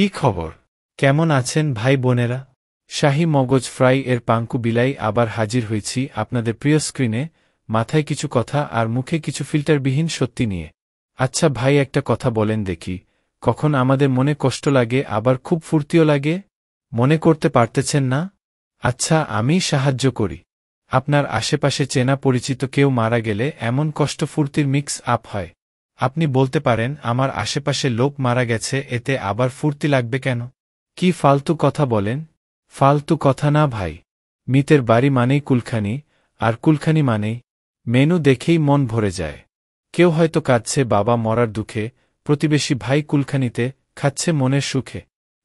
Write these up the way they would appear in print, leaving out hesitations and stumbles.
কি খবর? কেমন আছেন ভাই বোনেরা? শাহী মগজ ফ্রাই এর পাঙ্কু বিলাই আবার হাজির হয়েছি আপনাদের প্রিয় স্ক্রিনে, মাথায় কিছু কথা আর মুখে কিছু ফিল্টারবিহীন সত্যি নিয়ে। আচ্ছা ভাই, একটা কথা বলেন দেখি, কখন আমাদের মনে কষ্ট লাগে আবার খুব ফুর্তিও লাগে? মনে করতে পারতেছেন না? আচ্ছা, আমি সাহায্য করি। আপনার আশেপাশে চেনা পরিচিত কেউ মারা গেলে এমন কষ্ট ফুর্তির মিক্স আপ হয়। আপনি বলতে পারেন, আমার আশেপাশে লোক মারা গেছে, এতে আবার ফুর্তি লাগবে কেন? কি ফালতু কথা বলেন? ফালতু কথা না ভাই। মিতের বাড়ি মানেই কুলখানি, আর কুলখানি মানেই মেনু দেখেই মন ভরে যায়। কেউ হয়তো কাঁদছে বাবা মরার দুঃখে, প্রতিবেশী ভাই কুলখানিতে খাচ্ছে মনের সুখে।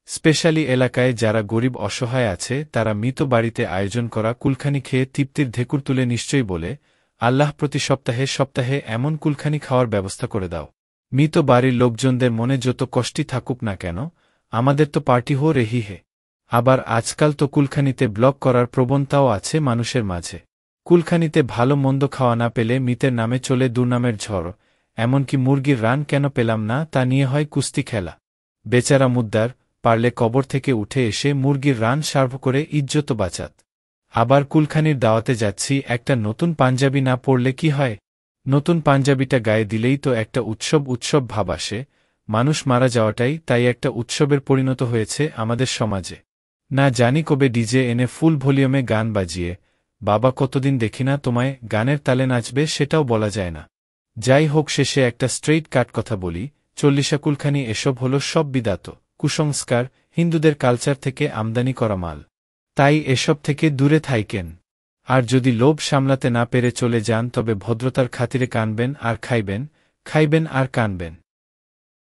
স্পেশালি এলাকায় যারা গরিব অসহায় আছে, তারা মৃত বাড়িতে আয়োজন করা কুলখানি খেয়ে তৃপ্তির ঢেকুর তুলে নিশ্চয়ই বলে, আল্লাহ প্রতি সপ্তাহে সপ্তাহে এমন কুলখানি খাওয়ার ব্যবস্থা করে দাও। মৃত বাড়ির লোকজনদের মনে যত কষ্টই থাকুক না কেন, আমাদের তো পার্টি হো রেহি হে। আবার আজকাল তো কুলখানিতে ব্লগ করার প্রবণতাও আছে মানুষের মাঝে। কুলখানিতে ভালো মন্দ খাওয়া না পেলে মিতের নামে চলে দুর্নামের ঝড়, এমনকি মুরগির রান কেন পেলাম না তা নিয়ে হয় কুস্তি খেলা। বেচারা মুদ্দার, পারলে কবর থেকে উঠে এসে মুরগির রান সার্ভ করে ইজ্জত বাঁচাত। আবার কুলখানির দাওয়াতে যাচ্ছি, একটা নতুন পাঞ্জাবি না পরলে কি হয়? নতুন পাঞ্জাবিটা গায়ে দিলেই তো একটা উৎসব উৎসব ভাব আসে। মানুষ মারা যাওয়াটাই তাই একটা উৎসবের পরিণত হয়েছে আমাদের সমাজে। না জানি কবে ডিজে এনে ফুল ভলিউমে গান বাজিয়ে, বাবা কতদিন দেখি না তোমায়, গানের তালে নাচবে সেটাও বলা যায় না। যাই হোক, শেষে একটা স্ট্রেইট কাট কথা বলি, চল্লিশা কুলখানি এসব হলো সব বিদাত কুসংস্কার, হিন্দুদের কালচার থেকে আমদানি করা মাল। তাই এসব থেকে দূরে থাইকেন। আর যদি লোভ সামলাতে না পেরে চলে যান, তবে ভদ্রতার খাতিরে কানবেন আর খাইবেন, খাইবেন আর কানবেন।